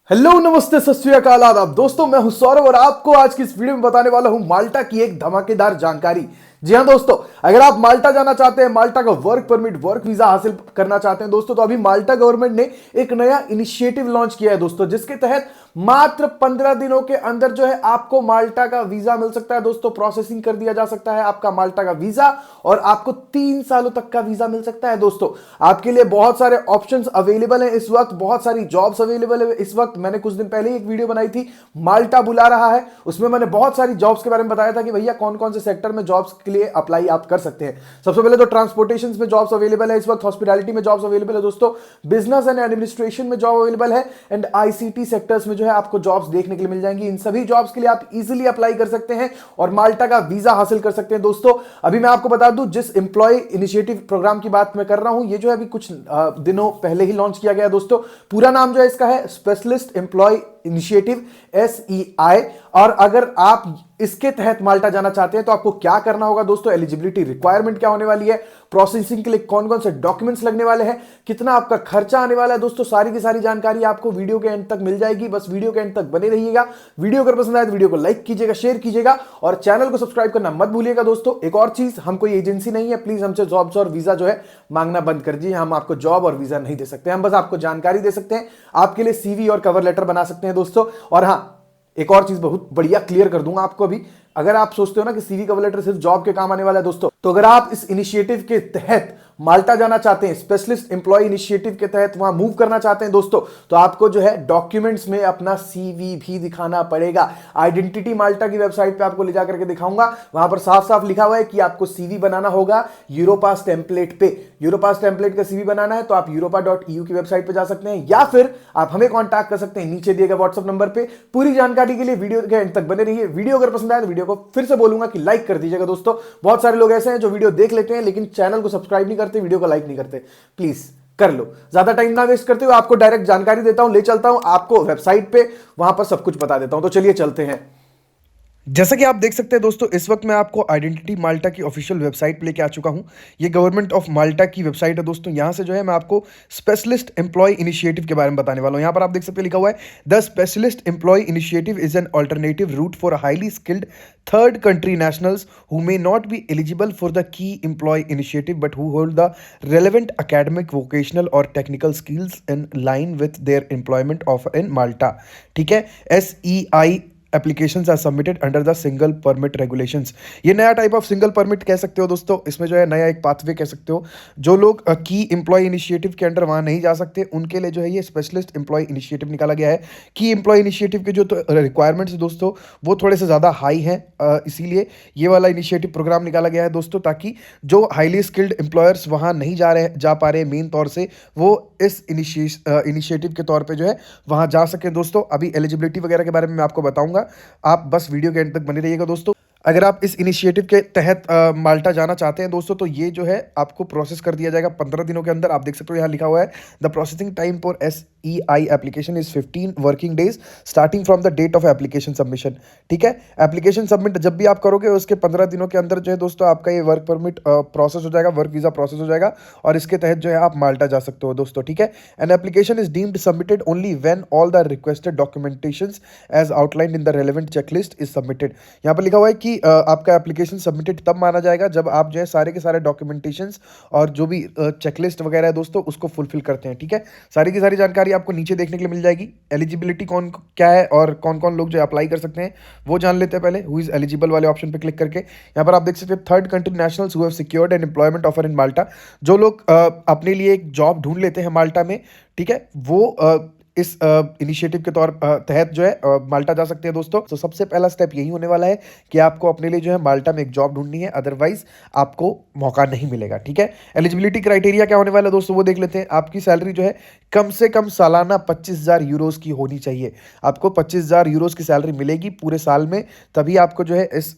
Hello नमस्ते सत श्री अकाल आदाब दोस्तों, मैं हूं सौरभ और आपको आज की इस वीडियो में बताने वाला हूं माल्टा की एक धमाकेदार जानकारी। जी हां दोस्तों, अगर आप माल्टा जाना चाहते हैं, माल्टा का वर्क परमिट वर्क वीजा हासिल करना चाहते हैं दोस्तों, तो अभी माल्टा गवर्नमेंट ने एक नया इनिशिएटिव लॉन्च किया है दोस्तों, जिसके तहत मात्र 15 दिनों के अंदर जो है आपको माल्टा का वीजा मिल सकता है दोस्तों। प्रोसेसिंग कर दिया जा सकता है आपका माल्टा का वीजा और आपको 3 सालों तक का वीजा मिल सकता है दोस्तों। आपके लिए बहुत सारे ऑप्शंस अवेलेबल हैं इस वक्त, बहुत सारी जॉब्स अवेलेबल है इस वक्त। मैंने कुछ दिन पहले ही एक वीडियो बनाई थी, माल्टा बुला रहा है, उसमें मैंने बहुत सारी जॉब्स के बारे में बताया था कि भैया कौन कौन से सेक्टर में जॉब्स के लिए अप्लाई आप कर सकते हैं। सबसे पहले तो ट्रांसपोर्टेशन में जॉब्स अवेलेबल है इस वक्त, हॉस्पिटैलिटी में जॉब्स अवेलेबल है दोस्तों, बिजनेस एंड एडमिनिस्ट्रेशन में जॉब अवेलेबल है एंड आईसीटी सेक्टर्स में जो है आपको जॉब्स देखने के लिए मिल जाएंगी। इन सभी जॉब्स के लिए आप इजीली अप्लाई कर सकते हैं और माल्टा का वीजा हासिल कर सकते हैं दोस्तों। अभी मैं आपको बता दूं, जिस एम्प्लॉय इनिशिएटिव प्रोग्राम की बात मैं कर रहा हूं, ये जो है अभी कुछ दिनों पहले ही लॉन्च किया गया दोस्तों। पूरा नाम जो है इसका है स्पेशलिस्ट एम्प्लॉय इनिशिएटिव SEI। और अगर आप इसके तहत माल्टा जाना चाहते हैं तो आपको क्या करना होगा दोस्तों, एलिजिबिलिटी रिक्वायरमेंट क्या होने वाली है, प्रोसेसिंग के लिए कौन कौन से डॉक्यूमेंट्स लगने वाले हैं, कितना आपका खर्चा आने वाला है दोस्तों, सारी की सारी जानकारी आपको वीडियो के एंड तक मिल जाएगी। बस वीडियो के एंड तक बने रहिएगा। वीडियो अगर पसंद आए तो वीडियो को लाइक कीजिएगा, शेयर कीजिएगा और चैनल को सब्सक्राइब करना मत भूलिएगा दोस्तों। एक और चीज, हम कोई एजेंसी नहीं है, प्लीज हमसे जॉब्स और वीजा जो है मांगना बंद कर दीजिए। हम आपको जॉब और वीजा नहीं दे सकते, हम बस आपको जानकारी दे सकते हैं, आपके लिए सीवी और कवर लेटर बना सकते हैं दोस्तों। और हाँ, एक और चीज बहुत बढ़िया क्लियर कर दूंगा आपको अभी। अगर आप सोचते हो ना कि सीवी कवर लेटर सिर्फ जॉब के काम आने वाला है दोस्तों, तो अगर आप इस इनिशिएटिव के तहत माल्टा जाना चाहते हैं, स्पेशलिस्ट एम्प्लॉय इनिशिएटिव के तहत वहां मूव करना चाहते हैं दोस्तों, तो आपको जो है डॉक्यूमेंट्स में अपना सीवी भी दिखाना पड़ेगा। आइडेंटिटी माल्टा की वेबसाइट पे आपको ले जाकर के दिखाऊंगा, वहां पर साफ साफ लिखा हुआ है कि आपको सीवी बनाना होगा यूरोपास टेम्पलेट पे। यूरोपास टेम्पलेट का सीवी बनाना है तो आप europa.eu की वेबसाइट पे जा सकते हैं या फिर आप हमें कॉन्टैक्ट कर सकते हैं नीचे दिए गए व्हाट्सएप नंबर पे। पूरी जानकारी के लिए वीडियो के एंड तक बने रहिए। वीडियो अगर पसंद आए तो वीडियो को फिर से बोलूंगा कि लाइक कर दीजिएगा दोस्तों। बहुत सारे लोग ऐसे हैं जो वीडियो देख लेते हैं लेकिन चैनल को सब्सक्राइब नहीं करते, वीडियो को लाइक नहीं करते। प्लीज कर लो, ज्यादा टाइम ना वेस्ट करते हुए आपको डायरेक्ट जानकारी देता हूं, ले चलता हूं आपको वेबसाइट पे, वहां पर सब कुछ बता देता हूं। तो चलिए चलते हैं। जैसा कि आप देख सकते हैं दोस्तों, इस वक्त मैं आपको आइडेंटिटी माल्टा की ऑफिशियल वेबसाइट पे लेके आ चुका हूं। ये गवर्नमेंट ऑफ माल्टा की वेबसाइट है दोस्तों। यहां से जो है मैं आपको स्पेशलिस्ट एम्प्लॉय इनिशिएटिव के बारे में बताने वाला हूं। यहां पर आप देख सकते हैं लिखा हुआ है, the specialist employ initiative is an alternative route for highly skilled third country nationals who may not be eligible for the key employee initiative but who hold the relevant academic, vocational or technical skills in line with their employment offer in Malta। ठीक है, SEI applications are submitted under the single permit regulations. ये नया type of single permit कह सकते हो दोस्तों। इसमें जो है नया एक पाथवे कह सकते हो। जो लोग की एम्प्लॉय इनिशिएटिव के अंडर वहाँ नहीं जा सकते, उनके लिए जो है ये स्पेशलिस्ट एम्प्लॉय इनिशिएटिव निकाला गया है। की एम्प्लॉय इनिशिएटिव के जो रिक्वायरमेंट्स दोस्तों वो थोड़े से ज़्यादा हाई हैं, इसीलिए ये वाला इनिशिएटिव प्रोग्राम निकाला गया है दोस्तों, ताकि जो हाईली स्किल्ड एम्प्लॉयर्स वहाँ नहीं जा पा रहे मेन तौर से, वो इस इनिशिएटिव के तौर पे जो है वहाँ जा सके दोस्तों। अभी एलिजिबिलिटी वगैरह के बारे में मैं आपको बताऊंगा, आप बस वीडियो के एंड तक बने रहिएगा दोस्तों। अगर आप इस इनिशिएटिव के तहत माल्टा जाना चाहते हैं दोस्तों, तो ये जो है आपको प्रोसेस कर दिया जाएगा 15 दिनों के अंदर। आप देख सकते हो यहाँ लिखा हुआ है, the processing time for SEI application is 15 working days starting from the date of application submission. ठीक है, एप्लीकेशन सबमिट जब भी आप करोगे उसके 15 दिनों के अंदर जो है दोस्तों आपका ये वर्क परमिट प्रोसेस हो जाएगा, वर्क वीजा प्रोसेस हो जाएगा और इसके तहत जो है आप माल्टा जा सकते हो दोस्तों। ठीक है, an application is deemed submitted only when all the requested documentations as outlined in the relevant checklist is submitted. यहाँ पर लिखा हुआ है कि आपका एप्लीकेशन सबमिटेड तब माना जाएगा जब आप जो है सारे के सारे डॉक्यूमेंटेशंस और जो भी चेकलिस्ट वगैरह है दोस्तों उसको फुलफिल करते हैं। ठीक है, सारी की सारी जानकारी आपको नीचे देखने के लिए मिल जाएगी। एलिजिबिलिटी कौन क्या है और कौन कौन लोग जो अप्लाई कर सकते हैं वो जान लेते हैं पहले। हु इज एलिजिबल वाले ऑप्शन पे क्लिक करके यहाँ पर आप देख सकते हैं, third country nationals who have secured an employment offer in Malta. जो लोग अपने लिए एक जॉब ढूंढ लेते हैं माल्टा में, ठीक है, वो इस इनिशिएटिव के तहत जो है माल्टा जा सकते हैं दोस्तों। तो सबसे पहला स्टेप यही होने वाला है कि आपको अपने लिए जो है माल्टा में एक जॉब ढूंढनी है, अदरवाइज आपको मौका नहीं मिलेगा। ठीक है, एलिजिबिलिटी क्राइटेरिया क्या होने वाला है दोस्तों वो देख लेते हैं। आपकी सैलरी जो है कम से कम सालाना 25,000 यूरोज की होनी चाहिए। आपको 25,000 यूरोज की सैलरी मिलेगी पूरे साल में, तभी आपको जो है इस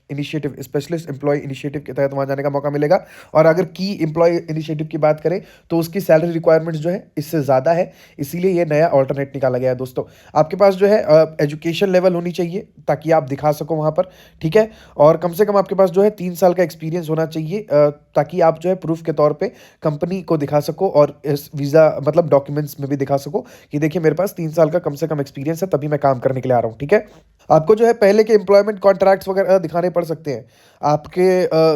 इनिशिएटिव, स्पेशलिस्ट एम्प्लॉय इनिशिएटिव के तहत वहाँ जाने का मौका मिलेगा। और अगर की एम्प्लॉय इनिशिएटिव की बात करें तो उसकी सैलरी रिक्वायरमेंट्स जो है इससे ज़्यादा है, इसीलिए ये नया ऑल्टरनेट निकाला गया है दोस्तों। आपके पास जो है एजुकेशन लेवल होनी चाहिए ताकि आप दिखा सको वहाँ पर, ठीक है। और कम से कम आपके पास जो है 3 साल का एक्सपीरियंस होना चाहिए, ताकि आप जो है प्रूफ के तौर पे कंपनी को दिखा सको और इस वीज़ा मतलब डॉक्यूमेंट्स में भी दिखा सको कि देखिए मेरे पास 3 साल का कम से कम एक्सपीरियंस है, तभी मैं काम करने के लिए आ रहा हूँ, ठीक है। आपको जो है पहले के एम्प्लॉयमेंट कॉन्ट्रैक्ट्स वगैरह दिखाने पड़ सकते हैं आपके,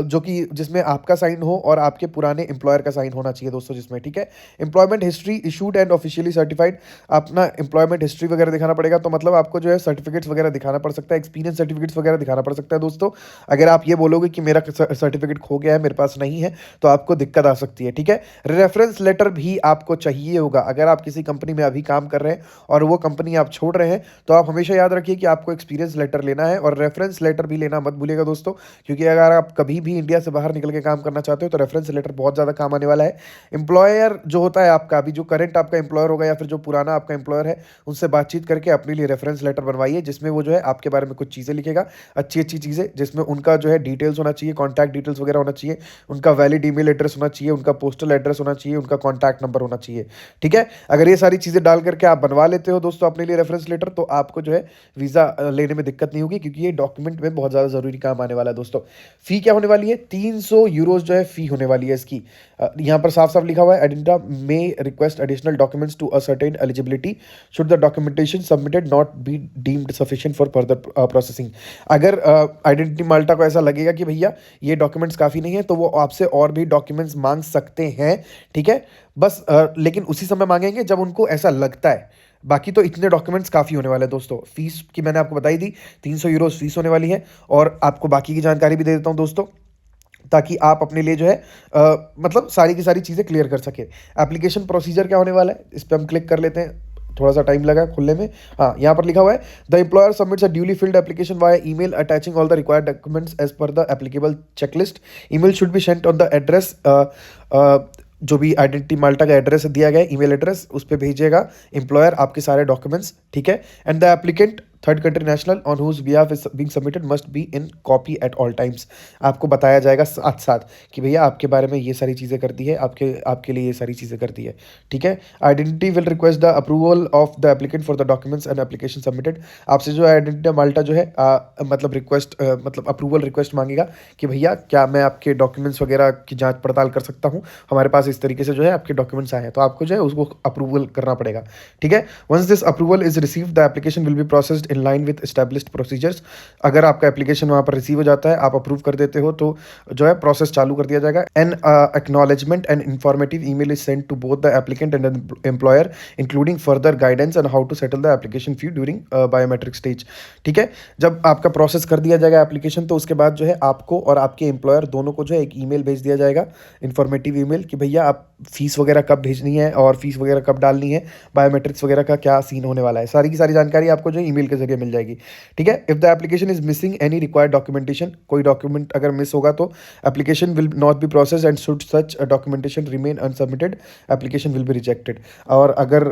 जो कि जिसमें आपका साइन हो और आपके पुराने एम्प्लॉयर का साइन होना चाहिए दोस्तों जिसमें, ठीक है। Employment history issued and officially certified, अपना एम्प्लॉयमेंट हिस्ट्री वगैरह दिखाना पड़ेगा, तो मतलब आपको जो है सर्टिफिकेट्स वगैरह दिखाना पड़ सकता है, एक्सपीरियंस सर्टिफिकेट्स वगैरह दिखाना पड़ सकता है दोस्तों। अगर आप ये बोलोगे कि मेरा सर्टिफिकेट खो गया है, मेरे पास नहीं है, तो आपको दिक्कत आ सकती है, ठीक है। रेफरेंस लेटर भी आपको चाहिए होगा। अगर आप किसी कंपनी में अभी काम कर रहे हैं और वो कंपनी आप छोड़ रहे हैं, तो आप हमेशा याद रखिए कि आपको एक्सपीरियंस लेटर लेना है और रेफरेंस लेटर भी लेना मत भूलिएगा दोस्तों, क्योंकि अगर आप कभी भी इंडिया से बाहर निकल के काम करना चाहते हो तो रेफरेंस लेटर बहुत ज़्यादा काम आने वाला है। एम्प्लॉयर जो होता है आपका, अभी जो करंट आपका एम्प्लॉयर होगा या फिर जो पुराना आपका एम्प्लॉयर है, उनसे बातचीत करके अपने लिए रेफरेंस लेटर बनवाइए, जिसमें वो जो है आपके बारे में कुछ चीज़ें लिखेगा, अच्छी अच्छी चीज़ें, जिसमें उनका जो है डिटेल्स होना चाहिए, कॉन्टैक्ट डिटेल्स वगैरह होना चाहिए, उनका वैलिड ईमेल एड्रेस होना चाहिए, उनका पोस्टल एड्रेस होना चाहिए, उनका कॉन्टैक्ट नंबर होना चाहिए, ठीक है। अगर ये सारी चीज़ें डाल करके आप बनवा लेते हो दोस्तों अपने लिए रेफरेंस लेटर, तो आपको जो है वीज़ा लेने में दिक्कत नहीं होगी, क्योंकि ये डॉक्यूमेंट में बहुत ज़्यादा ज़रूरी काम आने वाला है दोस्तों। फ़ी क्या होने वाली है? 300 यूरोज़ जो है फ़ी होने वाली है इसकी। यहाँ पर साफ साफ लिखा हुआ है, Identita may request additional documents to ascertain eligibility should the documentation submitted not be deemed sufficient for further processing. अगर आइडेंटिटी माल्टा को ऐसा लगेगा कि भैया ये डॉक्यूमेंट्स काफ़ी नहीं है, तो वो आपसे और भी डॉक्यूमेंट्स मांग सकते हैं, ठीक है। बस लेकिन उसी समय मांगेंगे जब उनको ऐसा लगता है। बाकी तो इतने डॉक्यूमेंट्स काफ़ी होने वाले हैं दोस्तों। फीस की मैंने आपको बताई दी, 300 यूरोज़ फीस होने वाली है। और आपको बाकी की जानकारी भी दे देता हूँ दोस्तों, ताकि आप अपने लिए जो है मतलब सारी की सारी चीज़ें क्लियर कर सके। एप्लीकेशन प्रोसीजर क्या होने वाला है, इस पर हम क्लिक कर लेते हैं। थोड़ा सा टाइम लगा खुलने में। हाँ, यहाँ पर लिखा हुआ है, the employer submits a duly filled application via email attaching all the required documents as per the applicable checklist. Email should be sent on the address, जो भी आइडेंटिटी माल्टा का एड्रेस दिया गया है, ईमेल एड्रेस, उस पर भेजिएगा एम्प्लॉयर आपके सारे डॉक्यूमेंट्स, ठीक है। And the applicant third country national on whose behalf is being submitted must be in copy at all times. आपको बताया जाएगा साथ साथ कि भैया आपके बारे में ये सारी चीज़ें करती है, आपके लिए ये सारी चीज़ें करती है, ठीक है। Identity will request the approval of the applicant for the documents and application submitted. आपसे जो आइडेंटिटी माल्टा जो है मतलब रिक्वेस्ट मतलब अप्रूवल रिक्वेस्ट मांगेगा कि भैया क्या मैं आपके डॉक्यूमेंट्स वगैरह की जाँच पड़ताल कर सकता हूँ, हमारे पास इस तरीके से जो है आपके डॉक्यूमेंट्स आए हैं, तो आपको जो है उसको अप्रूवल करना पड़ेगा, ठीक है। Once this approval is received the application will be processed in line with established procedures. अगर आपका एप्लीकेशन वहाँ पर रिसीव हो जाता है, आप अप्रूव कर देते हो, तो जो है प्रोसेस चालू कर दिया जाएगा। An acknowledgement and informative email is sent to both the applicant and employer including further guidance on how to settle the application fee during biometric stage, ठीक है। जब आपका प्रोसेस कर दिया जाएगा एप्लीकेशन, तो उसके बाद जो है आपको और आपके एम्प्लॉयर दोनों को जो है एक ईमेल भेज दिया जाएगा, इन्फॉर्मेटिव ईमेल, कि भैया आप फीस वगैरह कब भेजनी है और फीस वगैरह कब डालनी है, बायोमेट्रिक्स वगैरह का क्या सीन होने वाला है, सारी की सारी जानकारी आपको जो ईमेल के जरिए मिल जाएगी, ठीक है। If the application is missing any required documentation, कोई डॉक्यूमेंट अगर मिस होगा तो application will not be processed and should such documentation remain unsubmitted, application will be rejected. और अगर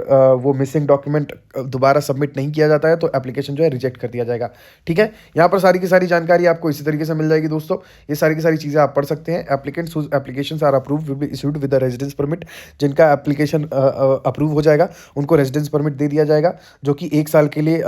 वो मिसिंग डॉक्यूमेंट दोबारा सबमिट नहीं किया जाता है तो एप्लीकेशन जो है रिजेक्ट कर दिया जाएगा, ठीक है। यहाँ पर सारी की सारी जानकारी आपको इसी तरीके से मिल जाएगी दोस्तों। ये सारी की सारी चीज़ें आप पढ़ सकते हैं। Applicants whose applications are approved will be issued with the residence permit. जिनका एप्लीकेशन अप्रूव हो जाएगा उनको रेजिडेंस परमिट दे दिया जाएगा, जो कि 1 साल के लिए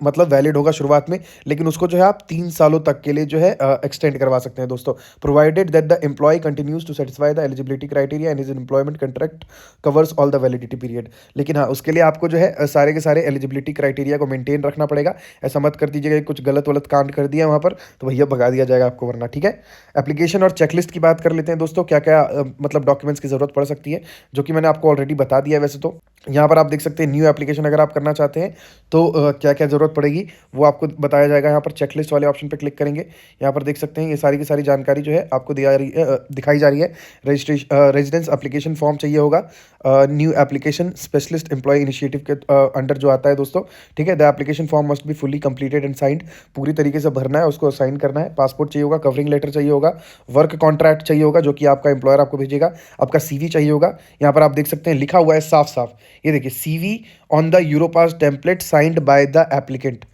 मतलब वैलिड होगा शुरुआत में, लेकिन उसको जो है आप 3 सालों तक के लिए जो है एक्सटेंड करवा सकते हैं दोस्तों, provided that the employee continues to satisfy the eligibility criteria and his employment contract covers all the validity period. लेकिन हाँ, उसके लिए आपको जो है सारे के सारे एलिजिबिलिटी क्राइटेरिया को मेंटेन रखना पड़ेगा। ऐसा मत कर दीजिएगा कि कुछ गलत वलत कांड कर दिया वहाँ पर तो भैया भगा दिया जाएगा आपको वरना, ठीक है। एप्लीकेशन और चेकलिस्ट की बात कर लेते हैं दोस्तों, क्या क्या मतलब डॉक्यूमेंट्स की जरूरत पड़ सकती है, जो कि मैंने आपको ऑलरेडी बता दिया है। वैसे तो यहाँ पर आप देख सकते हैं न्यू एप्लीकेशन अगर आप करना चाहते हैं तो क्या क्या ज़रूरत पड़ेगी वो आपको बताया जाएगा। यहाँ पर चेकलिस्ट वाले ऑप्शन पे क्लिक करेंगे, यहाँ पर देख सकते हैं ये सारी की सारी जानकारी जो है आपको दिखाई जा रही है। रजिस्ट्रेशन रेजिडेंस एप्लीकेशन फॉर्म चाहिए होगा, new application specialist employ initiative के अंडर जो आता है दोस्तों, ठीक है। The application form must be fully completed and signed, पूरी तरीके से भरना है, उसको साइन करना है। पासपोर्ट चाहिए होगा, कवरिंग लेटर चाहिए होगा, वर्क कॉन्ट्रैक्ट चाहिए होगा जो कि आपका एम्प्लॉयर आपको भेजेगा, आपका सीवी चाहिए होगा। यहाँ पर आप देख सकते हैं लिखा हुआ है साफ साफ, ये देखिए, CV on the Europass template signed by the applicant,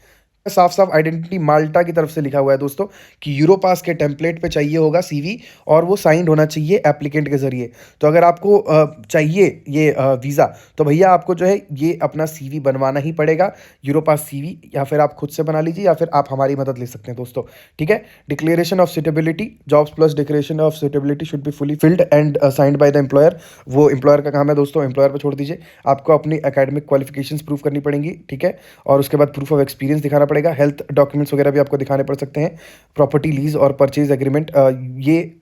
साफ साफ आइडेंटिटी माल्टा की तरफ से लिखा हुआ है दोस्तों कि यूरोपास के टेम्पलेट पे चाहिए होगा सीवी, और वो साइंड होना चाहिए एप्लीकेंट के जरिए। तो अगर आपको चाहिए ये वीज़ा, तो भैया आपको जो है ये अपना सीवी बनवाना ही पड़ेगा, यूरोपास सीवी, या फिर आप खुद से बना लीजिए या फिर आप हमारी मदद ले सकते हैं दोस्तों। ठीक है, declaration of suitability, jobs plus declaration of suitability should be fully filled and signed by the employer. वो एम्प्लॉयर का काम है दोस्तों, एम्प्लॉयर पर छोड़ दीजिए। आपको अपनी एकेडमिक क्वालिफिकेशंस प्रूव करनी पड़ेंगी, ठीक है, और उसके बाद प्रूफ ऑफ एक्सपीरियंस दिखाना पड़ेगा, हेल्थ डॉक्यूमेंट्स वगैरह भी आपको दिखाने पड़ सकते हैं, प्रॉपर्टी लीज और परचेज एग्रीमेंट, ये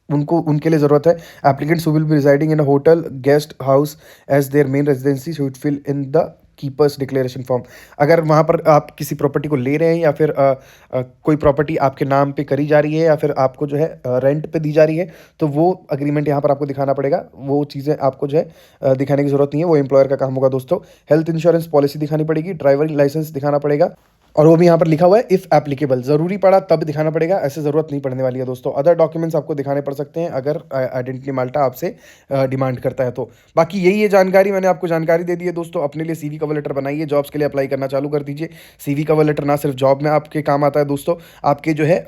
उनको उनके लिए ज़रूरत है। Applicants who will be residing in a hotel guest house as their main residency should fill in the keepers declaration form. अगर वहाँ पर आप किसी प्रॉपर्टी को ले रहे हैं या फिर कोई प्रॉपर्टी आपके नाम पे करी जा रही है या फिर आपको जो है रेंट पे दी जा रही है, तो वो अग्रीमेंट यहाँ पर आपको दिखाना पड़ेगा। वो चीज़ें आपको जो है दिखाने की ज़रूरत नहीं है, वो एम्प्लॉयर का काम होगा दोस्तों। हेल्थ इंश्योरेंस पॉलिसी दिखानी पड़ेगी, ड्राइविंग लाइसेंस दिखाना पड़ेगा, और वो भी यहाँ पर लिखा हुआ है इफ़ एप्लीकेबल, ज़रूरी पड़ा तब दिखाना पड़ेगा, ऐसे ज़रूरत नहीं पड़ने वाली है दोस्तों। अदर डॉक्यूमेंट्स आपको दिखाने पड़ सकते हैं अगर आइडेंटिटी माल्टा आपसे डिमांड करता है तो। बाकी यही है जानकारी, मैंने आपको जानकारी दे दी है दोस्तों। अपने लिए सीवी कवर लेटर बनाइए, जॉब्स के लिए अप्लाई करना चालू कर दीजिए। सीवी कवर लेटर ना सिर्फ जॉब में आपके काम आता है दोस्तों, आपके जो है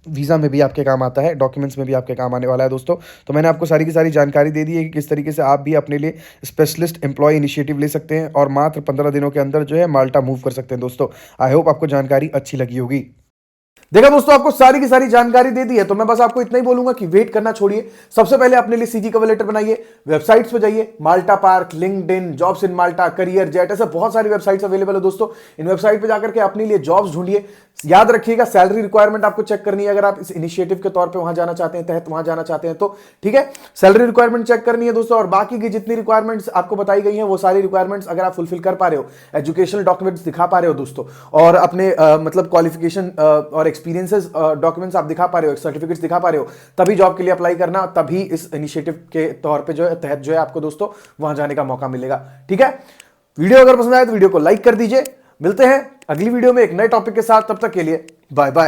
वीज़ा में भी आपके काम आता है, डॉक्यूमेंट्स में भी आपके काम आने वाला है दोस्तों। तो मैंने आपको सारी की सारी जानकारी दे दी है कि किस तरीके से आप भी अपने लिए स्पेशलिस्ट एम्प्लॉय इनिशिएटिव ले सकते हैं और मात्र 15 दिनों के अंदर जो है माल्टा मूव कर सकते हैं दोस्तों। आई होप आपको जानकारी अच्छी लगी होगी। देखा दोस्तों, आपको सारी की सारी जानकारी दे दी है, तो मैं बस आपको इतना ही बोलूंगा कि वेट करना छोड़िए। सबसे पहले अपने लिए सीवी कवर लेटर बनाइए, वेबसाइट्स पे जाइए, Malta Park, LinkedIn, jobs in Malta, CareerJet, ऐसे बहुत सारी वेबसाइट्स अवेलेबल है दोस्तों। इन वेबसाइट पे जाकर के अपने लिए जॉब्स ढूंढिए। याद रखिएगा, सैलरी रिक्वायरमेंट आपको चेक करनी है अगर आप इस इनिशिएटिव के तौर पे वहां जाना चाहते हैं, तहत वहां जाना चाहते हैं तो। ठीक है, सैलरी रिक्वायरमेंट चेक करनी है दोस्तों, और बाकी की जितनी रिक्वायरमेंट्स आपको बताई गई हैं वो सारी रिक्वायरमेंट्स अगर आप फुलफिल कर पा रहे हो, एजुकेशनल डॉक्यूमेंट्स दिखा पा रहे हो दोस्तों, और अपने मतलब क्वालिफिकेशन और एक्सपीरियंसेस डॉक्यूमेंट्स आप दिखा पा रहे हो, सर्टिफिकेट्स दिखा पा रहे हो, तभी जॉब के लिए अप्लाई करना, तभी इस इनिशिएटिव के तौर पे जो है तहत जो है आपको दोस्तों वहां जाने का मौका मिलेगा। ठीक है, वीडियो अगर पसंद आए तो वीडियो को लाइक कर दीजिए। मिलते हैं अगली वीडियो में एक नए टॉपिक के साथ, तब तक के लिए बाय बाय।